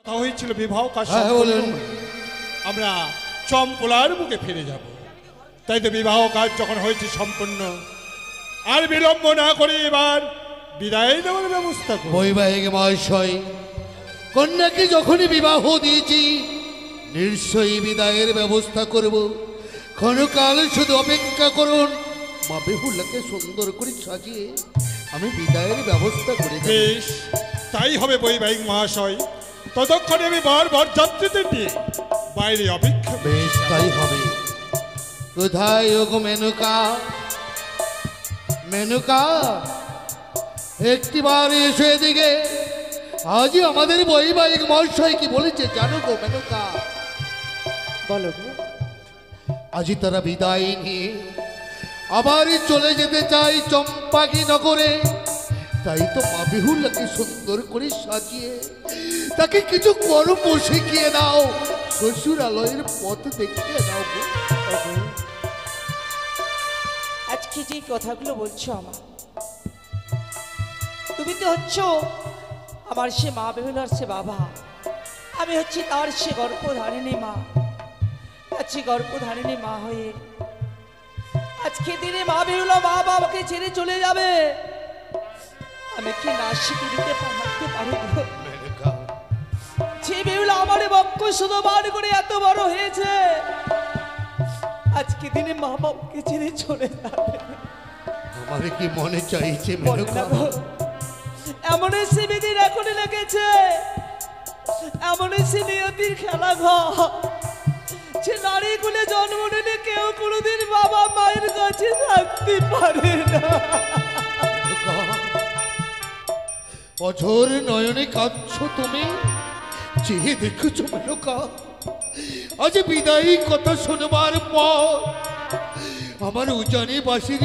তা হয়েছিল বিবাহ কাজ আমরা চম্পলার বুকে ফিরে যাব। তাই তো বিবাহ কাজ যখন হয়েছে সম্পূর্ণ, আর বিলম্ব না করে এবার বিদায় দেওয়ার ব্যবস্থা করুন। বৈবাহিক মহাশয়, কন্যাকে যখনই বিবাহ দিয়েছি নিশ্চয়ই বিদায়ের ব্যবস্থা করব। ক্ষণকাল শুধু অপেক্ষা করুন, মা বেহুলাকে সুন্দর করে সাজিয়ে আমি বিদায়ের ব্যবস্থা করে দেব। বেশ, তাই হবে বৈবাহিক মহাশয়। ততক্ষণে আমি বারবার যাত্রীদের নিয়ে বাইরে অপেক্ষা। বেশ, তাই হবে। কোথায় ওগো মেনকা? মেনকা, একটিবার এসো এদিকে। আজই আমাদের বৈবাহিক মহাশয় কি বলেছে জানো গো মেনকা? বলো গো। আজই তারা বিদায় নিয়ে আবারই চলে যেতে চাই চম্পাকি নগরে। তাই তো মা বেহুলাকে সুন্দর করে সাজিয়ে তাকে কিছু কর্ম শিখিয়ে দাও, শ্বশুরালয়ের পথ দেখিয়ে দাও গো। আজকে যে কথাগুলো বলছো আমার, তুমি তো হচ্ছ আমার সে মা বেহুলার সে বাবা, আমি হচ্ছি তার সে গর্ভধারিণী মা। আজকে গর্ভধারিণী মা হয়ে আজকে দিনে মা বেহুলা মা বাবাকে ছেড়ে চলে যাবে, আমি কি না শিখে দিতে পারতে পারি? যে বেহুলা আমার বক্ষ শুধু বার করে এত বড় হয়েছে, আজকে দিনে মা বাবাকে ছেড়ে চলে যাবে। আমার কি মনে চাইছে মেনকা? এমন সে বিধির এখনই লেগেছে, এমন সে নিয়তির খেলা ঘর। সে নারী কুলে জন্ম নিলে কেউ কোনোদিন বাবা মায়ের কাছে থাকতে পারে না। অঝোর নয়নে কাঁদছো তুমি, চেয়ে দেখেছো মেনকা? আজ বিদায়ী কথা শোনবার পর আমার উজানি বাসির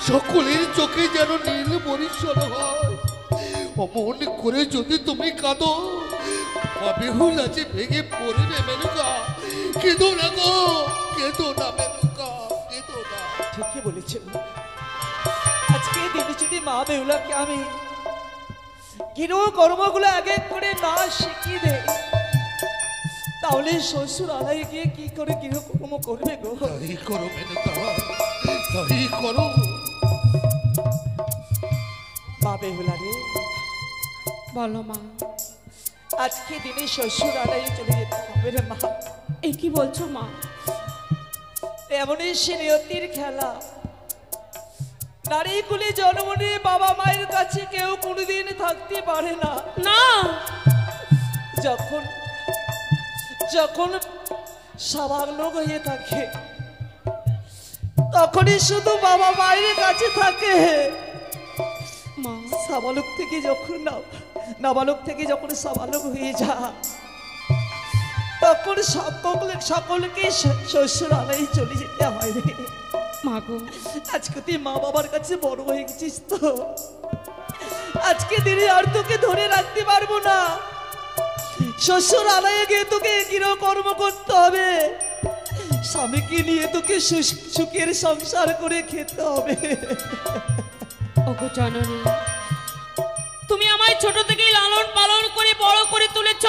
সকলের চোখে যেন নীল বরিশন হয়। অমন করে যদি তুমি কাঁদো, বেহুল আছে ভেঙে পড়বে মেনকা। কেঁদো না গো, কেঁদো না মেনকা, কেঁদো না। ঠিকই বলেছেন। আজকে দিনে যদি মা বেহুলাকে আমি গৃহ কর্মগুলো এক এক করে না শিখিয়ে দেয়, তাহলে শ্বশুর আলাই গিয়ে কি করে গৃহকর্ম করবে গো? তাই করো মেনকা, তাই করো। মা বেহুলা রে, বলো মা। আজকে দিনে শ্বশুর আলাই চলে যেতে হবে রে মা। এ কি বলছো মা? এমনই সে নিয়তির খেলা। নারী কুলে জন্ম নিয়ে বাবা মায়ের কাছে কেউ কোনোদিন থাকতে পারে না। না, যখন যখন স্বাভাবিক হয়ে থাকে তখনই শুধু বাবা মায়ের কাছে থাকে। মা সাবালক থেকে যখন নাবালক থেকে যখন সাবালক হয়ে যা, তখন সকলকে শ্বশুরালয়ে চলে যেতে হয় রে। মা গো, আজকে তুই মা বাবার কাছে বড় হয়ে গেছিস তো, আজকে দিনে আর তোকে ধরে রাখতে পারবো না। শ্বশুর আলায়ে গিয়ে তোকে গৃহকর্ম করতে হবে, স্বামীকে নিয়ে তোকে সুখের সংসার করে খেতে হবে। ওগো জননী, তুমি আমায় ছোট থেকেই লালন পালন করে বড় করে তুলেছ,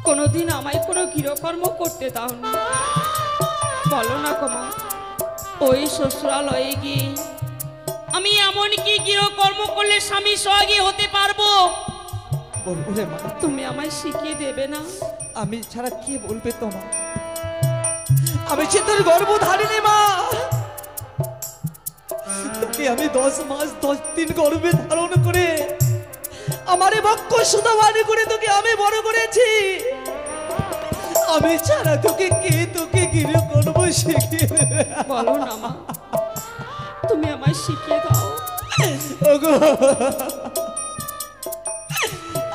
কোনোদিন আমায় কোনো গৃহকর্ম করতে দাও না। বলো না গো মা, ওই শ্বশুরালয়ে গিয়ে আমি এমন কি গৃহকর্ম করলে স্বামী সোহাগী হতে পারবো? বলবো রে মা, তুমি আমায় শিখিয়ে দেবে না? আমি ছাড়া কে বলবে তোমার? আমি সে তোর গর্ভধারিণী মা, তোকে আমি 10 মাস 10 দিন গর্ভে ধারণ করে আমার বক্ষ সুতা বানি করে তোকে আমি বড় করেছি। আমি ছাড়া তোকে গৃহকর্ম শিখিয়ে দেবে? বলো না মা, তুমি আমায় শিখিয়ে দাও। ওগো,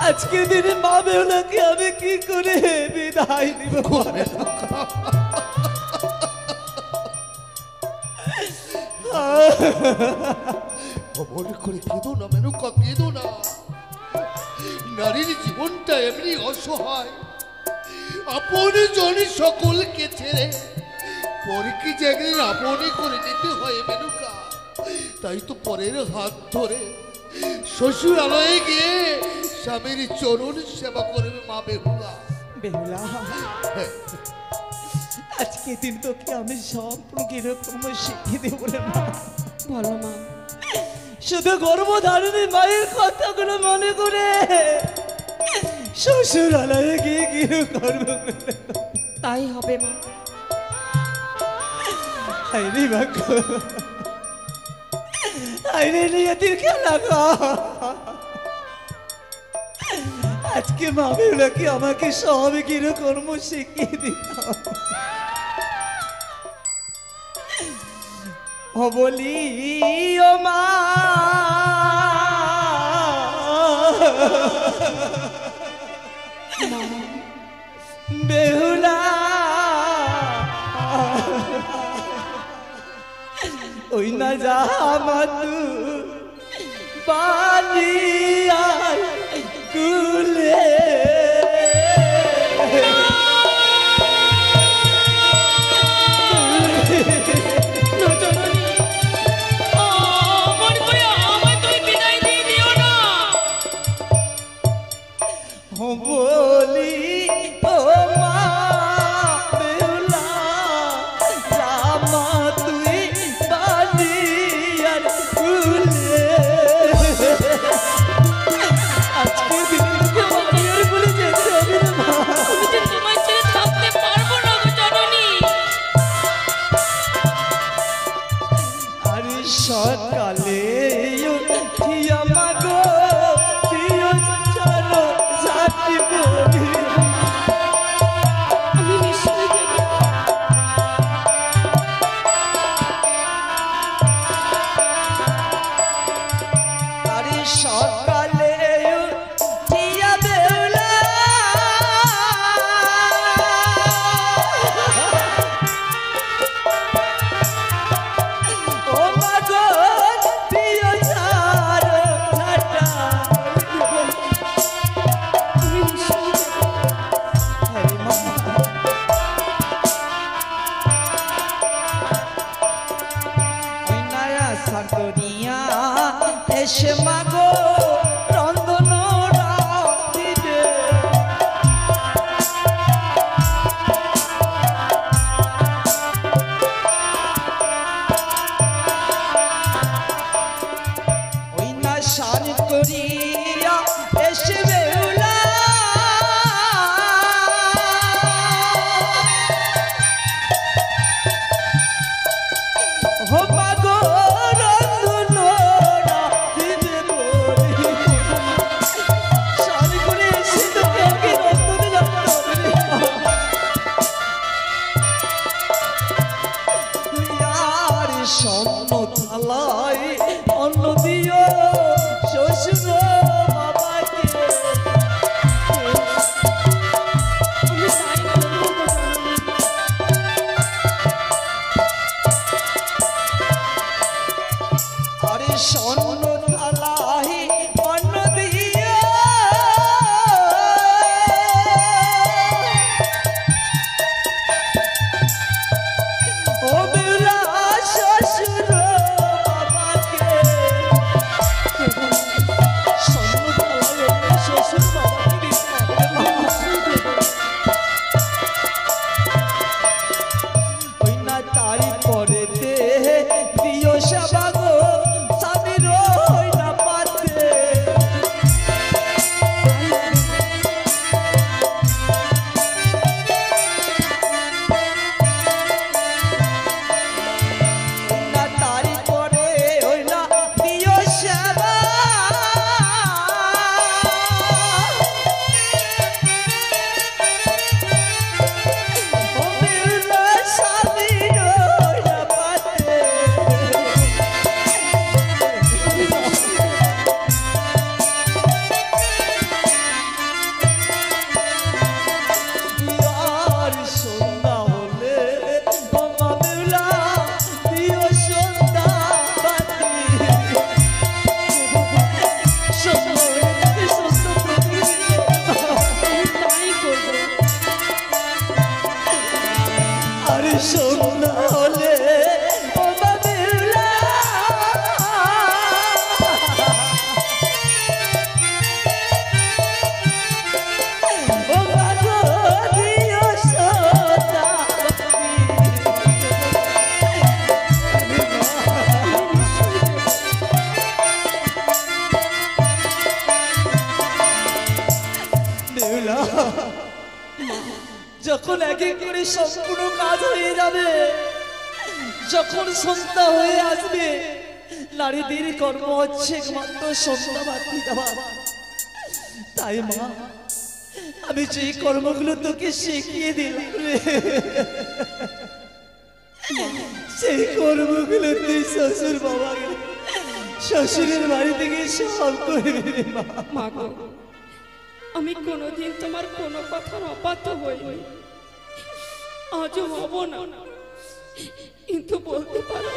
আজকে দিনে মা বেহুলাকে আমি কি করে বিদায় দিব? মনে করে কেঁদো না মেনকা, কেঁদো না। নারীর জীবনটা এমনি অসহায়, আপন জনে সকলকে ছেড়ে পরকে যে একদিন আপনই করে নিতে হয় মেনকা। তাই তো পরের হাত ধরে শ্বশুরালয়ে গিয়ে স্বামীর চরণ সেবা করবে মা বেহুলা। বেহুলা, হ্যাঁ, আজকে দিন তোকে আমি সব কিরকম শিখিয়ে দেবো রে মা। বলো মা। শুধু গর্ভধারিণী মায়ের কথাগুলো মনে করে শ্বশুরালয়ে গিয়ে গৃহকর্ম করে। তাই হবে মা। আইনি বাক্য, আইনি নিয়তির খেলা গো। আজকে মা বেহুলাকে আমাকে সব গৃহকর্ম শিখিয়ে দিত। ও বলি ও মা, বেহুলা ওই না জামাতু বালিয়া কুলে না জননী, অমন করে আমায় তুমি বিদায় দিয়ে দিও না। বলি ও মা বেহুলা, জামা তুই বালিয়ার কুলে। আজকে দিনে তোকে বালিয়ার কুলে যেতে হবে রে মা। আমি যে তোমার ছেড়ে থাকতে পারবো না গো জননী। আর সকালে উঠিয়া মাগো দিও চলো সাথী বলি। বেহুলা, যখন এক এক করে সম্পূর্ণ কাজ হয়ে যাবে, যখন সন্ধ্যা হয়ে আসবে, নারীদের কর্ম হচ্ছে একমাত্র সন্ধ্যা বাতি দেওয়া। তাই মা, আমি যে কর্মগুলো তোকে শিখিয়ে দিলাম রে, সেই কর্মগুলো তুই শ্বশুর বাবা শ্বশুরের বাড়ি থেকে সব করবি রে মা। মা গো, আমি কোনোদিন তোমার কোনো কথার অবাধ্য হইনি, আজও হব না। কিন্তু বলতে পারো,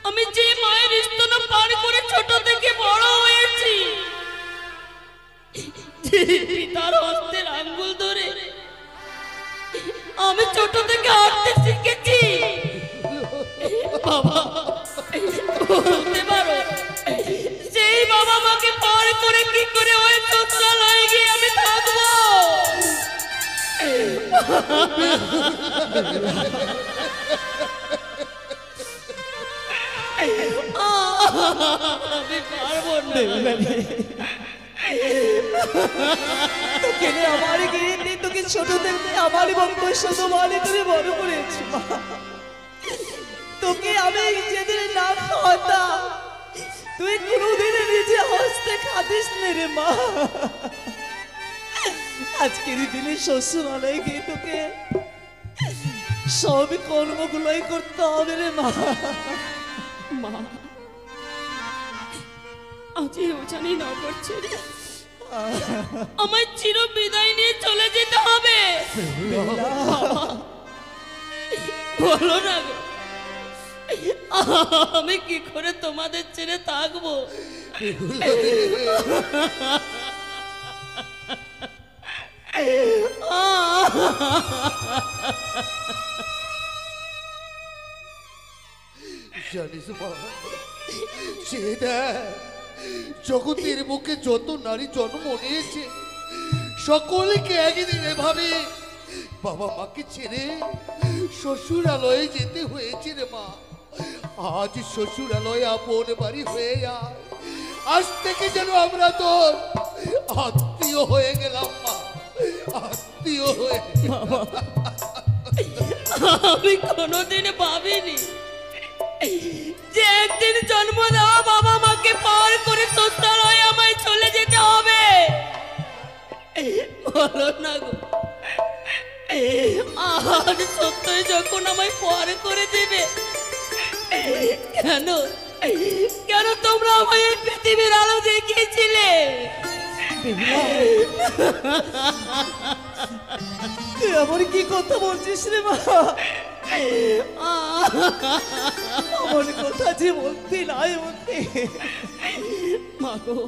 আমি যে মায়ের স্তন পার করে ছোট থেকে বড় হয়েছি, যে পিতার হস্তের আঙ্গুল ধরে আমি ছোট থেকে হাঁটতে শিখেছি, বাবা বলতে পারো, সেই বাবা মাকে পার করে কি করে ওই শ্বশুরালয়ে গিয়ে আমি থাকবো? আমি পারবো না। তোকে নিয়ে আমার গিয়ে তোকে ছোট থেকে আমার বংশ শুধু মানে করে বড় করেছি মা। তোকে আমি যেদিন না খাওয়াতাম, তুই কোনোদিন নিজে হস্তে খাদিস নে রে মা। আজকের দিনে শ্বশুরালয়ে গিয়ে তোকে সব কর্মগুলোই করতে হবে রে মা। মা, আজ ওখানে নগর ছেড়ে আমায় চির বিদায় নিয়ে চলে যেতে হবে। বলো না গো, আমি কি করে তোমাদের ছেড়ে থাকবো? জানিস মা, সে দেখ, জগতের বুকে যত নারী জন্ম নিয়েছে, সকলকে একদিন এভাবে বাবা মাকে ছেড়ে শ্বশুরালয়ে যেতে হয়েছে রে মা। আজ শ্বশুরালয় আপন বাড়ি হয়ে যায়, আজ থেকে যেন আমরা তোর আত্মীয় হয়ে গেলাম মা, আত্মীয় হয়ে। আমি কোনোদিন ভাবিনি যে একদিন জন্ম দেওয়া বাবা মাকে পার করে শ্বশুরালয়ে আমায় চলে যেতে হবে। বলো না গো, আর সত্যই যখন আমায় পার করে দেবে, কেন কেন তোমরা আমায় এই পৃথিবীর আলো দেখিয়েছিলে? তুই আমার কি কথা বলছিস রে মা? আমার কথা যে বলতে নাই বলতে। মাগো,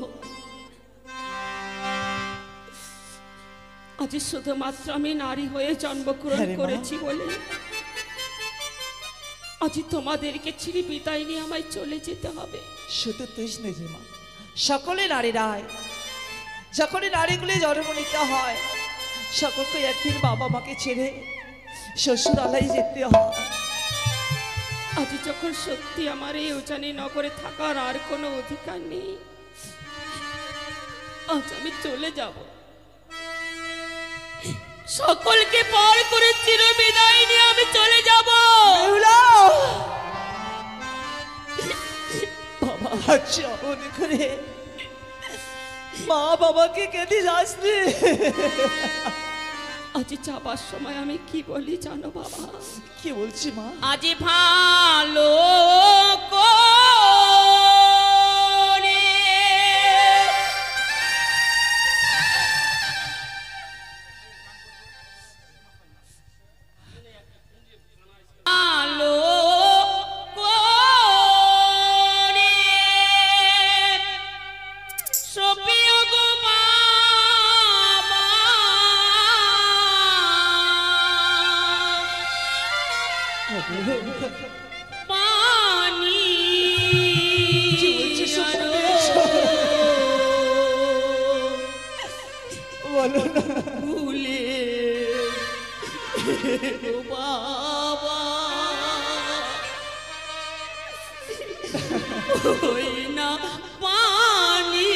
আজ শুধুমাত্র আমি নারী হয়ে জন্মগ্রহণ হ্যাঁ রে মা। করেছি বলে আজ তোমাদেরকে ছিঁড়ে বিদায় নিয়ে আমায় চলে যেতে হবে। শুধু তুই নেই রে মা, সকলে নারীরাই যখনই নারীগুলি জন্ম নিতে হয়, সকলকে একদিন বাবা মাকে ছেড়ে শ্বশুরালয়ে যেতে হয়। আজ যখন সত্যি আমার এই উজানি নগরে থাকার আর কোনো অধিকার নেই, আজ আমি চলে যাব। সকলকে পার করে চির বিদায় নিয়ে আমি চলে যাব। বেহুলা! বাবা আচ্ছা মনে করে মা বাবাকে কেঁদে যাস রে। আজ যাবার সময় আমি কি বলি জানো বাবা? কি বলছি মা? আজ ভালো করে ভালো করে সপিও গো বাবা, পানি কি বলছিস বলো না। ভুলে ও বাবা, ওই না পানি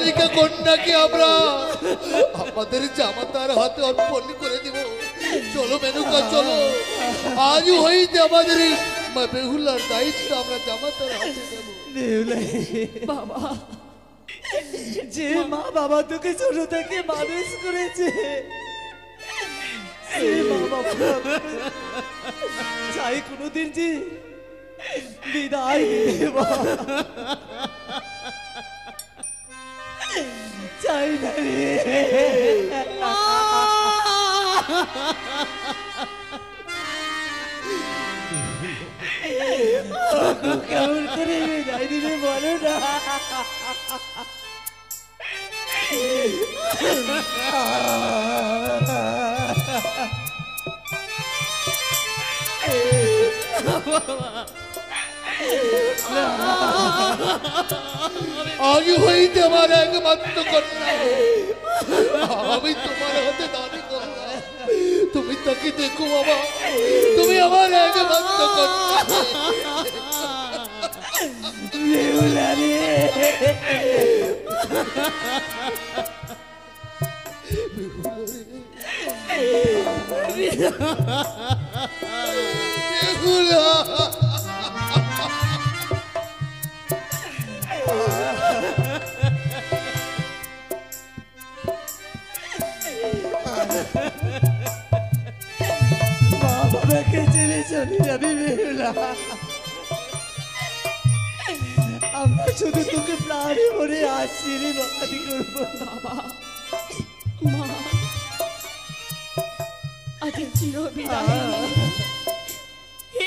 বালিকা কন্যাকে আমরা আমাদের জামাতার হাতে অর্পণ করে দিব। চলো মেনকা চলো, আজ হইতে আমাদের এই মা বেহুলার দায়িত্ব আমরা জামাতার হাতে দেব। বাবা, যে মা বাবা তোকে ছোট থেকে মানুষ করেছে, সেই মা বাবা চাই কোনোদিন যে বিদায় দেব, চাই না রে। কেমন করে বিদায় দিবে বলো না। আজ হইতে আমার একমাত্র কন্যা, আমি তোমার হাতে দাবি করলাম, তুমি তাকে দেখো বাবা, তুমি আমার একমাত্র কন্যা। বেহুলা রে, বেহুলা, মা বাবাকে ছেড়ে চলে যাবি বেহুলা। আমরা শুধু তোকে প্রাণে ভরে আশীর্বাদ করবো। বাবা, মা, আজ চির বিদায়।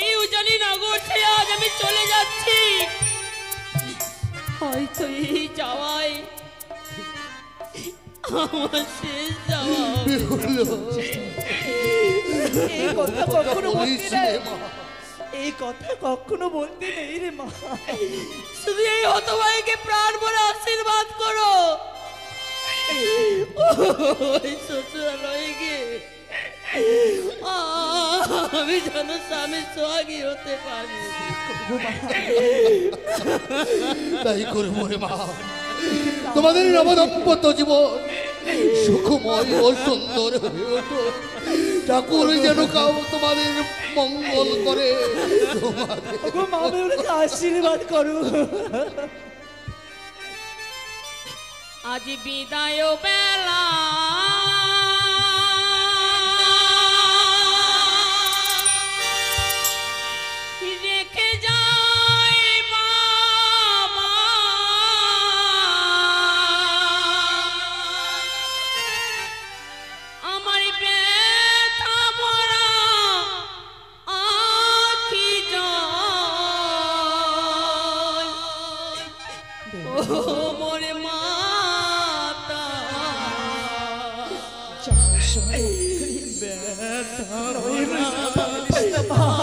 এই উজানি নগর ছেড়ে আজ আমি চলে যাচ্ছি। হয়তো এই যাওয়ায় আমার শেষ যাওয়া হবে। বেহুলা, এই কথা কখনো বলিস বলতে রে নেই, মা। এই কথা কখনো বলতে নেই রে মা। শুধু এই হতভাইকে প্রাণ ভরে আশীর্বাদ করো। ওই শ্বশুরালয়ে গিয়ে আমি যেন স্বামীর সোহাগী হতে পারি। তাই করে মরে মা, তোমাদের নবদম্পত্য জীবন সুখময় ও সুন্দর হয়ে ওঠো। ঠাকুর যেন কাউ তোমাদের মঙ্গল করে। ওগো মা বেহুলাকে আশীর্বাদ করো। আজ বিদায় বেলা রেখে যায় বাবা, আমার ব্যথা ভরা আখি জল। ও মোরে মাতা,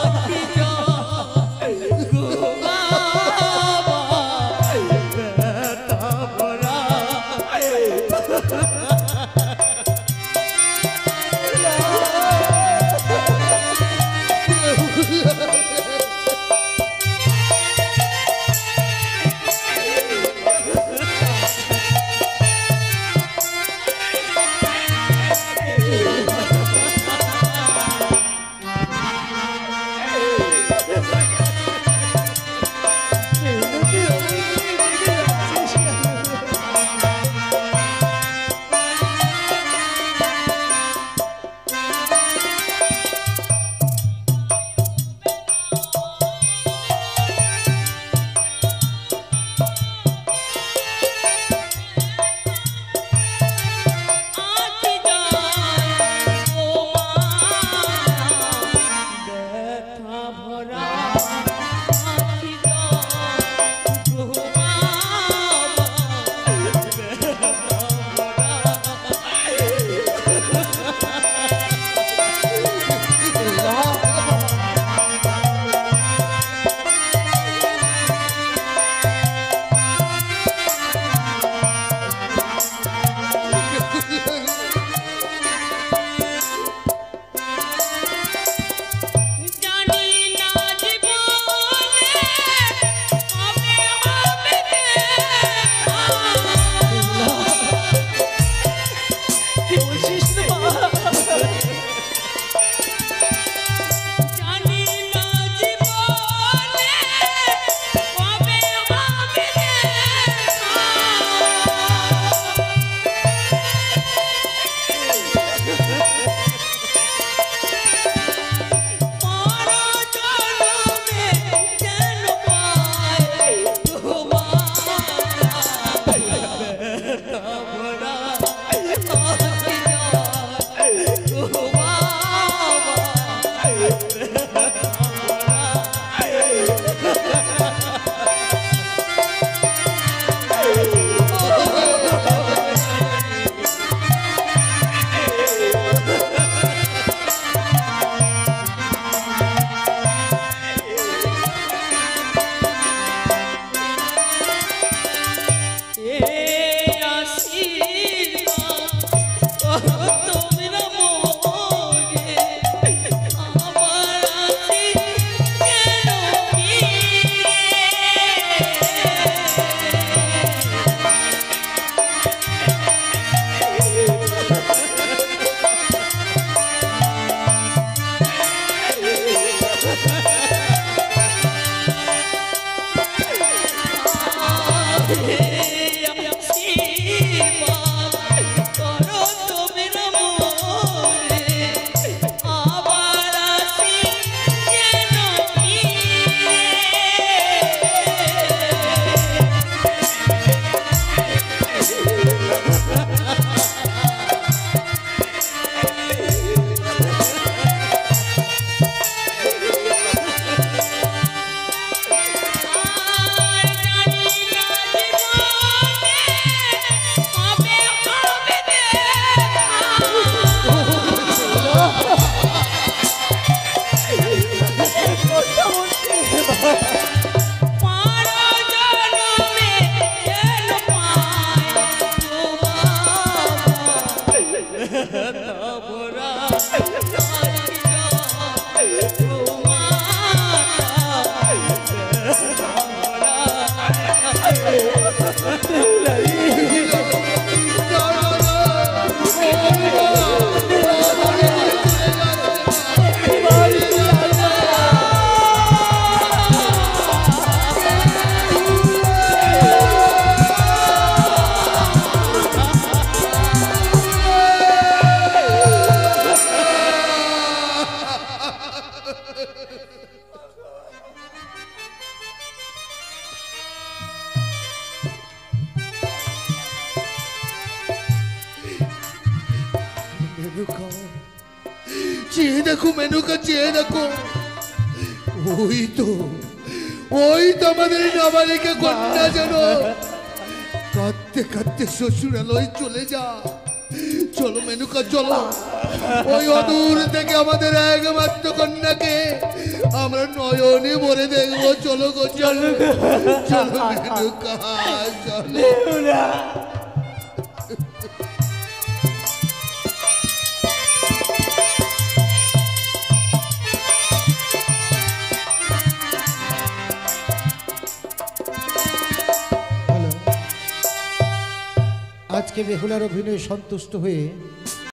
আখি জল গো বাবা, ব্যথা ভরা। চেয়ে দেখো মেনুকা, চেয়ে দেখো, ওই তো আমাদের নাবালিকা কন্যা যেন কাঁদতে কাঁদতে শ্বশুরালয় চলে যা। চলো মেনুকা চলো, ওই অদূর থেকে আমাদের একমাত্র কন্যাকে আমরা নয়নে ভরে দেখবো। চলো গো চলো, চলো মেনুকা চলো। আজকে বেহুলার অভিনয়ে সন্তুষ্ট হয়ে